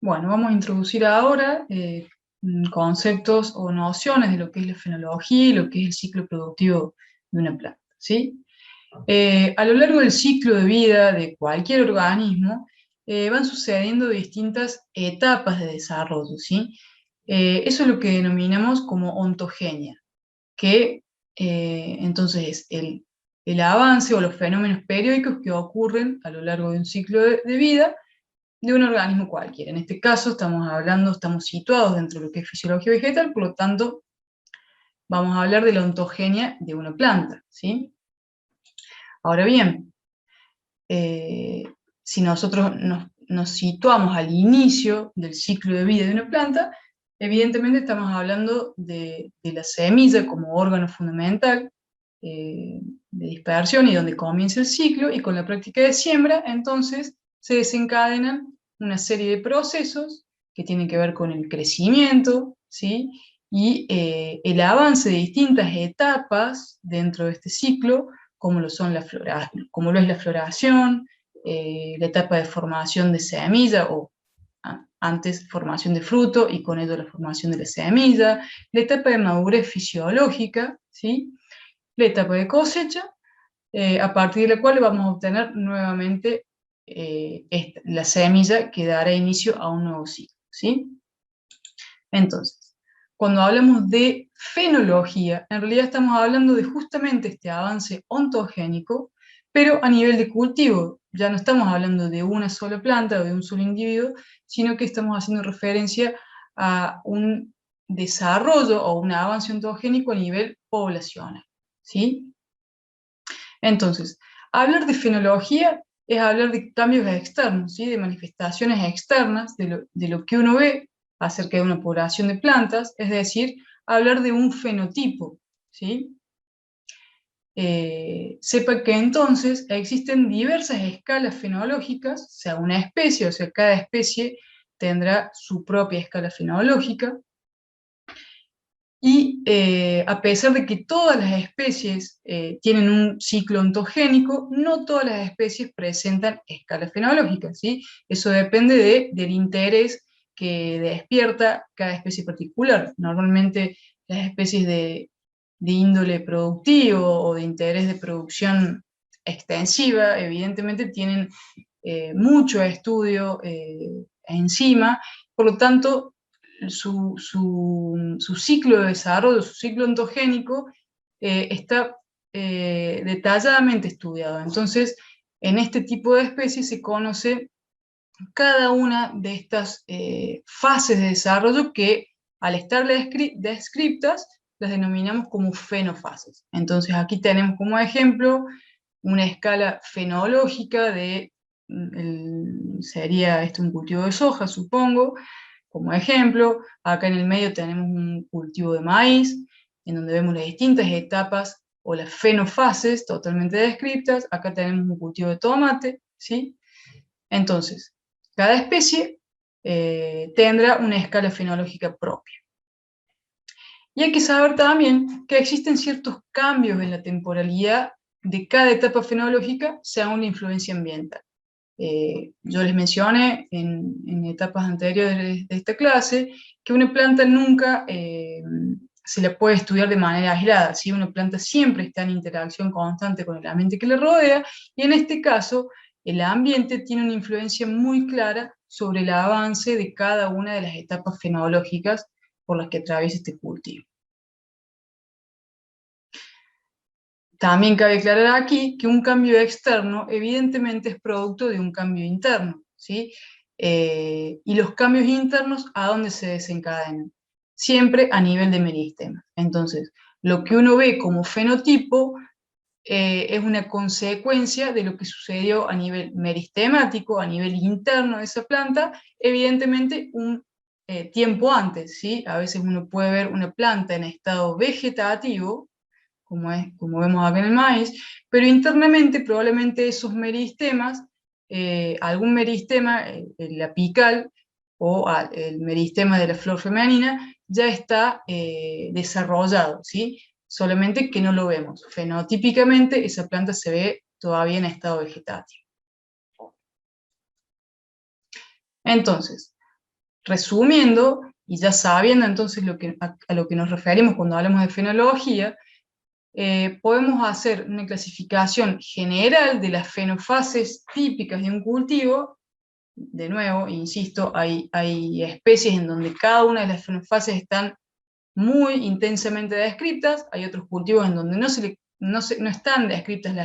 Bueno, vamos a introducir ahora conceptos o nociones de lo que es la fenología y lo que es el ciclo productivo de una planta, ¿sí? A lo largo del ciclo de vida de cualquier organismo, van sucediendo distintas etapas de desarrollo, ¿sí? Eso es lo que denominamos como ontogenia, que entonces es el avance o los fenómenos periódicos que ocurren a lo largo de un ciclo de vida de un organismo cualquiera. En este caso estamos situados dentro de lo que es fisiología vegetal, por lo tanto, vamos a hablar de la ontogenia de una planta, ¿sí? Ahora bien, si nosotros nos situamos al inicio del ciclo de vida de una planta, evidentemente estamos hablando de la semilla como órgano fundamental de dispersión y donde comienza el ciclo, y con la práctica de siembra, entonces se desencadenan una serie de procesos que tienen que ver con el crecimiento, ¿sí? Y el avance de distintas etapas dentro de este ciclo, como lo son como lo es la floración, la etapa de formación de semilla o antes formación de fruto y con ello la formación de la semilla, la etapa de madurez fisiológica, ¿sí? La etapa de cosecha, a partir de la cual vamos a obtener nuevamente la semilla que dará inicio a un nuevo ciclo, ¿sí? Entonces, cuando hablamos de fenología, en realidad estamos hablando de justamente este avance ontogénico, pero a nivel de cultivo. Ya no estamos hablando de una sola planta o de un solo individuo, sino que estamos haciendo referencia a un desarrollo o un avance ontogénico a nivel poblacional, ¿sí? Entonces, hablar de fenología es hablar de cambios externos, ¿sí? De manifestaciones externas, de lo que uno ve acerca de una población de plantas, es decir, hablar de un fenotipo, ¿sí? Sepa que entonces existen diversas escalas fenológicas, sea una especie, o sea, cada especie tendrá su propia escala fenológica, y a pesar de que todas las especies tienen un ciclo ontogénico, no todas las especies presentan escalas fenológicas, ¿sí? Eso depende del interés que despierta cada especie particular. Normalmente las especies de índole productivo o de interés de producción extensiva, evidentemente tienen mucho estudio encima, por lo tanto, su ciclo de desarrollo, su ciclo ontogénico, está detalladamente estudiado. Entonces, en este tipo de especies se conoce cada una de estas fases de desarrollo que, al estar descriptas, las denominamos como fenofases. Entonces, aquí tenemos como ejemplo una escala fenológica sería un cultivo de soja, supongo, como ejemplo. Acá en el medio tenemos un cultivo de maíz, en donde vemos las distintas etapas o las fenofases totalmente descritas. Acá tenemos un cultivo de tomate, ¿sí? Entonces, cada especie tendrá una escala fenológica propia. Y hay que saber también que existen ciertos cambios en la temporalidad de cada etapa fenológica según la influencia ambiental. Yo les mencioné en etapas anteriores de esta clase que una planta nunca se la puede estudiar de manera aislada, ¿sí? Una planta siempre está en interacción constante con el ambiente que le rodea, y en este caso el ambiente tiene una influencia muy clara sobre el avance de cada una de las etapas fenológicas por las que atraviesa este cultivo. También cabe aclarar aquí que un cambio externo evidentemente es producto de un cambio interno, ¿sí? Y los cambios internos, ¿a dónde se desencadenan? Siempre a nivel de meristema. Entonces, lo que uno ve como fenotipo es una consecuencia de lo que sucedió a nivel meristemático, a nivel interno de esa planta, evidentemente un tiempo antes, ¿sí? A veces uno puede ver una planta en estado vegetativo, como vemos acá en el maíz, pero internamente probablemente esos meristemas, algún meristema, el apical o el meristema de la flor femenina, ya está desarrollado, ¿sí? Solamente que no lo vemos. Fenotípicamente esa planta se ve todavía en estado vegetativo. Entonces, resumiendo, y ya sabiendo entonces a lo que nos referimos cuando hablamos de fenología, podemos hacer una clasificación general de las fenofases típicas de un cultivo. De nuevo, insisto, hay especies en donde cada una de las fenofases están muy intensamente descritas, hay otros cultivos en donde no están descritas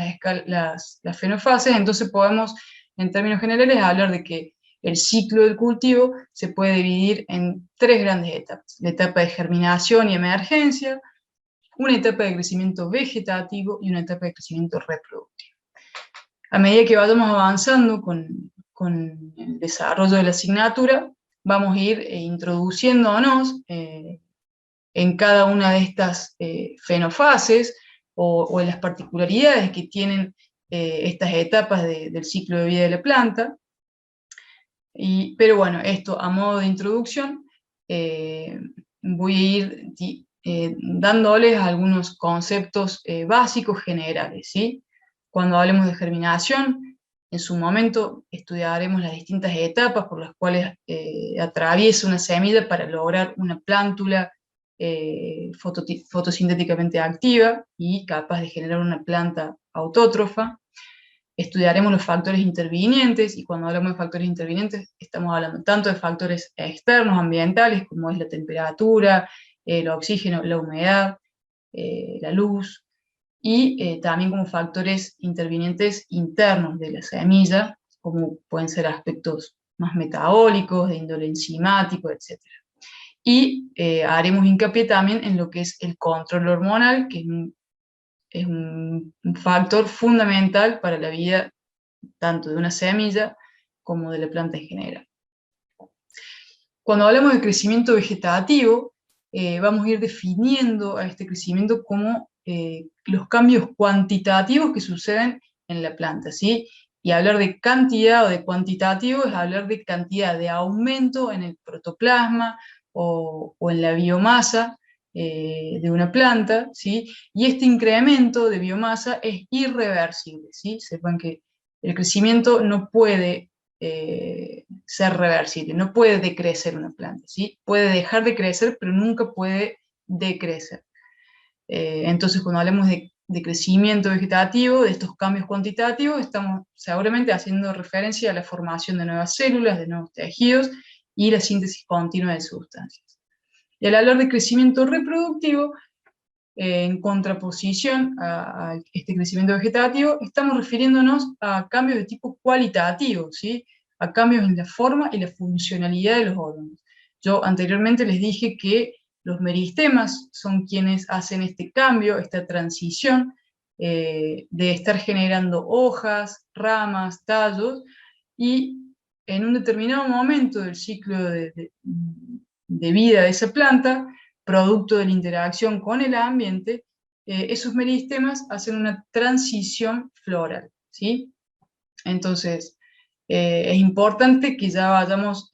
las fenofases, entonces podemos, en términos generales, hablar de que el ciclo del cultivo se puede dividir en tres grandes etapas: la etapa de germinación y emergencia, una etapa de crecimiento vegetativo y una etapa de crecimiento reproductivo. A medida que vayamos avanzando con el desarrollo de la asignatura, vamos a ir introduciéndonos en cada una de estas fenofases o en las particularidades que tienen estas etapas del ciclo de vida de la planta. Pero bueno, esto a modo de introducción, voy a ir dándoles algunos conceptos básicos generales, ¿sí? Cuando hablemos de germinación, en su momento estudiaremos las distintas etapas por las cuales atraviesa una semilla para lograr una plántula fotosintéticamente activa y capaz de generar una planta autótrofa. Estudiaremos los factores intervinientes, y cuando hablamos de factores intervinientes estamos hablando tanto de factores externos, ambientales, como es la temperatura, el oxígeno, la humedad, la luz, y también como factores intervinientes internos de la semilla, como pueden ser aspectos más metabólicos, de índole enzimático, etc. Y haremos hincapié también en lo que es el control hormonal, que es un factor fundamental para la vida tanto de una semilla como de la planta en general. Cuando hablamos de crecimiento vegetativo, vamos a ir definiendo a este crecimiento como los cambios cuantitativos que suceden en la planta, ¿sí? Y hablar de cantidad o de cuantitativo es hablar de cantidad de aumento en el protoplasma o en la biomasa de una planta, ¿sí? Y este incremento de biomasa es irreversible, ¿sí? Sepan que el crecimiento no puede ser reversible, no puede decrecer una planta, ¿sí? Puede dejar de crecer, pero nunca puede decrecer. Entonces, cuando hablamos de crecimiento vegetativo, de estos cambios cuantitativos, estamos seguramente haciendo referencia a la formación de nuevas células, de nuevos tejidos y la síntesis continua de sustancias. Y al hablar de crecimiento reproductivo, en contraposición a este crecimiento vegetativo, estamos refiriéndonos a cambios de tipo cualitativo, ¿sí? A cambios en la forma y la funcionalidad de los órganos. Yo anteriormente les dije que los meristemas son quienes hacen este cambio, esta transición de estar generando hojas, ramas, tallos, y en un determinado momento del ciclo de vida de esa planta, producto de la interacción con el ambiente, esos meristemas hacen una transición floral, ¿sí? Entonces, es importante que ya vayamos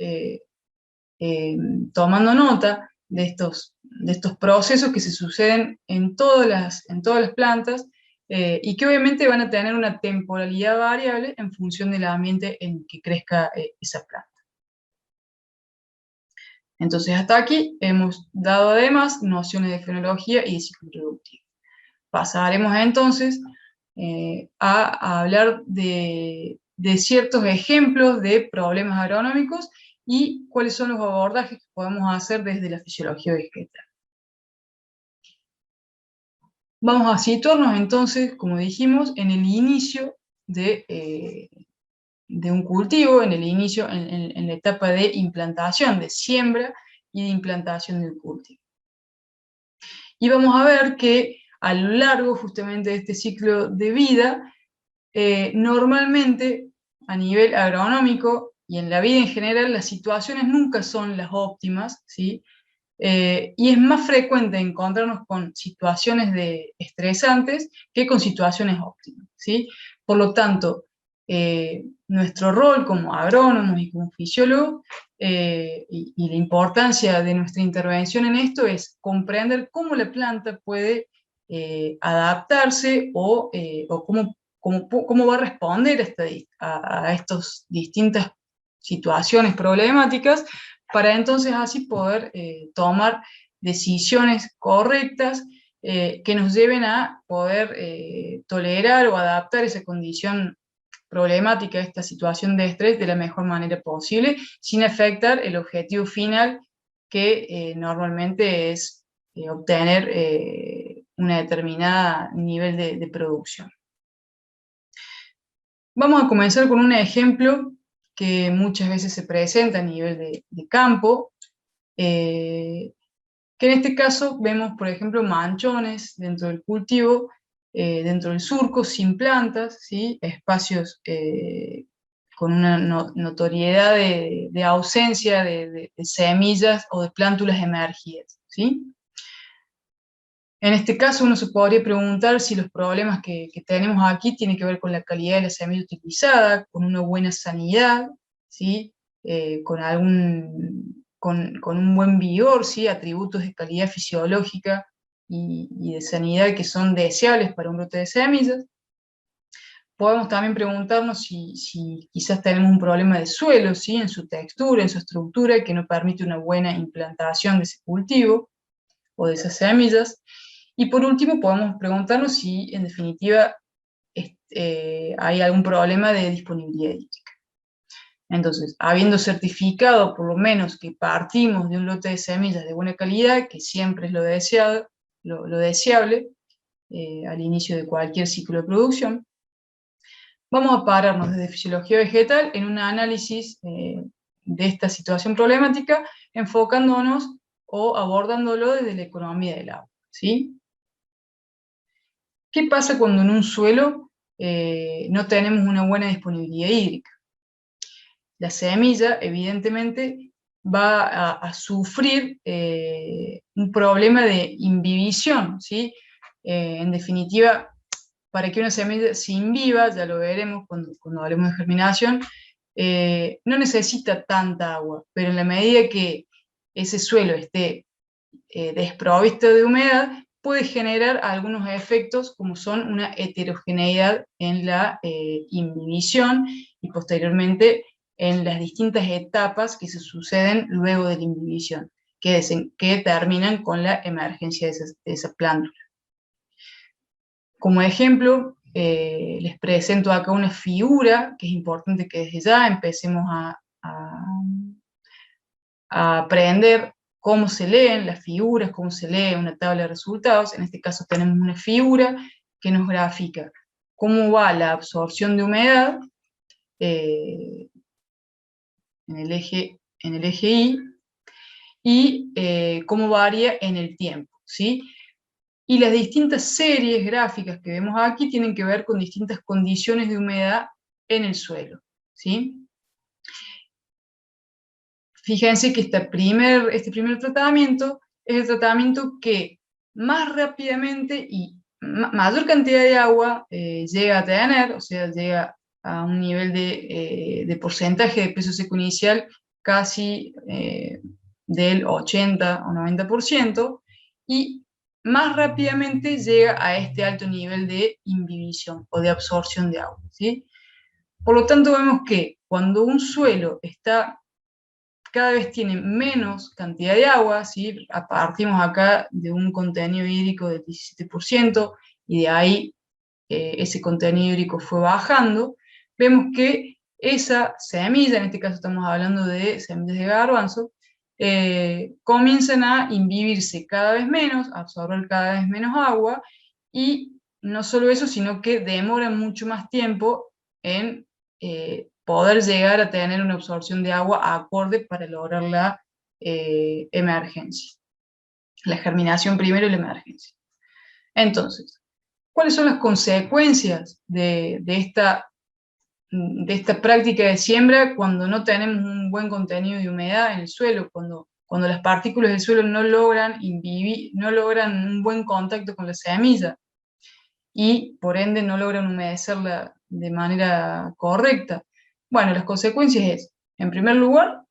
tomando nota de estos procesos que se suceden en todas las plantas y que obviamente van a tener una temporalidad variable en función del ambiente en que crezca esa planta. Entonces, hasta aquí hemos dado además nociones de fenología y de ciclo reproductivo. Pasaremos entonces a hablar de ciertos ejemplos de problemas agronómicos y cuáles son los abordajes que podemos hacer desde la fisiología vegetal. Vamos a situarnos entonces, como dijimos, en el inicio de un cultivo, en el inicio, en la etapa de implantación, de siembra y de implantación del cultivo. Y vamos a ver que a lo largo justamente de este ciclo de vida, normalmente a nivel agronómico y en la vida en general, las situaciones nunca son las óptimas, ¿sí? Y es más frecuente encontrarnos con situaciones estresantes que con situaciones óptimas, ¿sí? Por lo tanto, nuestro rol como agrónomos y como fisiólogos y la importancia de nuestra intervención en esto es comprender cómo la planta puede adaptarse o cómo va a responder a estas distintas situaciones problemáticas para entonces así poder tomar decisiones correctas que nos lleven a poder tolerar o adaptar esa condición problemática, esta situación de estrés, de la mejor manera posible, sin afectar el objetivo final que normalmente es obtener una determinada nivel de producción. Vamos a comenzar con un ejemplo que muchas veces se presenta a nivel de campo, que en este caso vemos, por ejemplo, manchones dentro del cultivo, dentro del surco, sin plantas, ¿sí? Espacios con una notoriedad de ausencia de semillas o de plántulas emergidas, ¿sí? En este caso uno se podría preguntar si los problemas que tenemos aquí tienen que ver con la calidad de la semilla utilizada, con una buena sanidad, ¿sí? Con un buen vigor, ¿sí? Atributos de calidad fisiológica y de sanidad que son deseables para un brote de semillas. Podemos también preguntarnos si quizás tenemos un problema de suelo, ¿sí? En su textura, en su estructura, que no permite una buena implantación de ese cultivo o de esas semillas. Y por último, podemos preguntarnos si, en definitiva, hay algún problema de disponibilidad hídrica. Entonces, habiendo certificado por lo menos que partimos de un lote de semillas de buena calidad, que siempre es lo deseado, lo deseable, al inicio de cualquier ciclo de producción, vamos a pararnos desde fisiología vegetal en un análisis de esta situación problemática, enfocándonos o abordándolo desde la economía del agua, ¿sí? ¿Qué pasa cuando en un suelo no tenemos una buena disponibilidad hídrica? La semilla, evidentemente, va a sufrir un problema de imbibición, ¿sí? En definitiva, para que una semilla se imbiba, ya lo veremos cuando hablemos de germinación, no necesita tanta agua, pero en la medida que ese suelo esté desprovisto de humedad, puede generar algunos efectos como son una heterogeneidad en la imbibición y posteriormente en las distintas etapas que se suceden luego de la imbibición, que terminan con la emergencia de esa plántula. Como ejemplo, les presento acá una figura que es importante que desde ya empecemos a aprender cómo se leen las figuras, cómo se lee una tabla de resultados. En este caso tenemos una figura que nos grafica cómo va la absorción de humedad en el eje Y y cómo varía en el tiempo, ¿sí? Y las distintas series gráficas que vemos aquí tienen que ver con distintas condiciones de humedad en el suelo, ¿sí? Fíjense que este primer tratamiento es el tratamiento que más rápidamente y mayor cantidad de agua llega a tener, o sea, llega a un nivel de porcentaje de peso seco inicial casi del 80 o 90%, y más rápidamente llega a este alto nivel de imbibición o de absorción de agua, ¿sí? Por lo tanto, vemos que cuando un suelo cada vez tiene menos cantidad de agua, ¿sí? Partimos acá de un contenido hídrico del 17%, y de ahí ese contenido hídrico fue bajando, vemos que esa semilla, en este caso estamos hablando de semillas de garbanzo, comienzan a imbibirse cada vez menos, a absorber cada vez menos agua, y no solo eso, sino que demoran mucho más tiempo en poder llegar a tener una absorción de agua acorde para lograr la emergencia. La germinación primero y la emergencia. Entonces, ¿cuáles son las consecuencias de esta práctica de siembra cuando no tenemos un buen contenido de humedad en el suelo, cuando las partículas del suelo no logran un buen contacto con la semilla y por ende no logran humedecerla de manera correcta? Bueno, las consecuencias es, en primer lugar,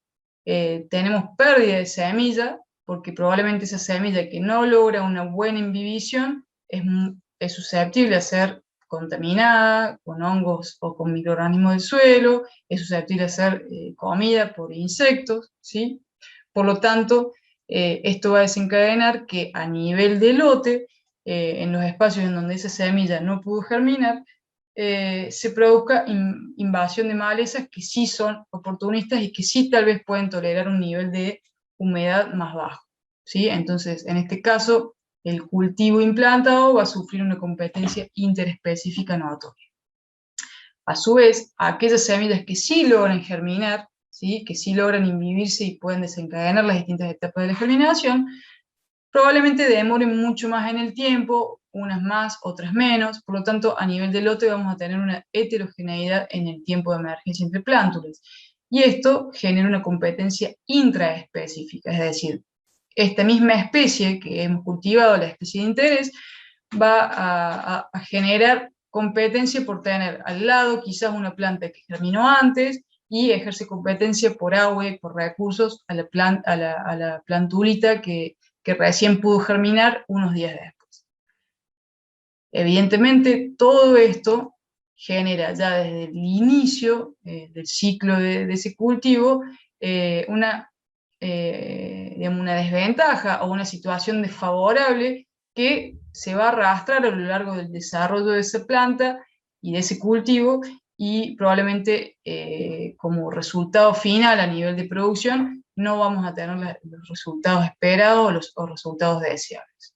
tenemos pérdida de semilla, porque probablemente esa semilla que no logra una buena imbibición es susceptible a ser contaminada con hongos o con microorganismos del suelo, es susceptible a ser comida por insectos, ¿sí? Por lo tanto, esto va a desencadenar que a nivel de lote, en los espacios en donde esa semilla no pudo germinar, se produzca invasión de malezas que sí son oportunistas y que sí tal vez pueden tolerar un nivel de humedad más bajo, ¿sí? Entonces, en este caso, el cultivo implantado va a sufrir una competencia interespecífica notoria. A su vez, aquellas semillas que sí logran germinar, ¿sí? Que sí logran inhibirse y pueden desencadenar las distintas etapas de la germinación, probablemente demoren mucho más en el tiempo, unas más, otras menos, por lo tanto, a nivel de lote vamos a tener una heterogeneidad en el tiempo de emergencia entre plántulas. Y esto genera una competencia intraespecífica, es decir, esta misma especie que hemos cultivado, la especie de interés, va a generar competencia por tener al lado quizás una planta que germinó antes y ejerce competencia por agua y por recursos a la plantulita que recién pudo germinar unos días después. Evidentemente, todo esto genera ya desde el inicio del ciclo de ese cultivo digamos, una desventaja o una situación desfavorable que se va a arrastrar a lo largo del desarrollo de esa planta y de ese cultivo, y probablemente como resultado final a nivel de producción no vamos a tener los resultados esperados o los resultados deseables.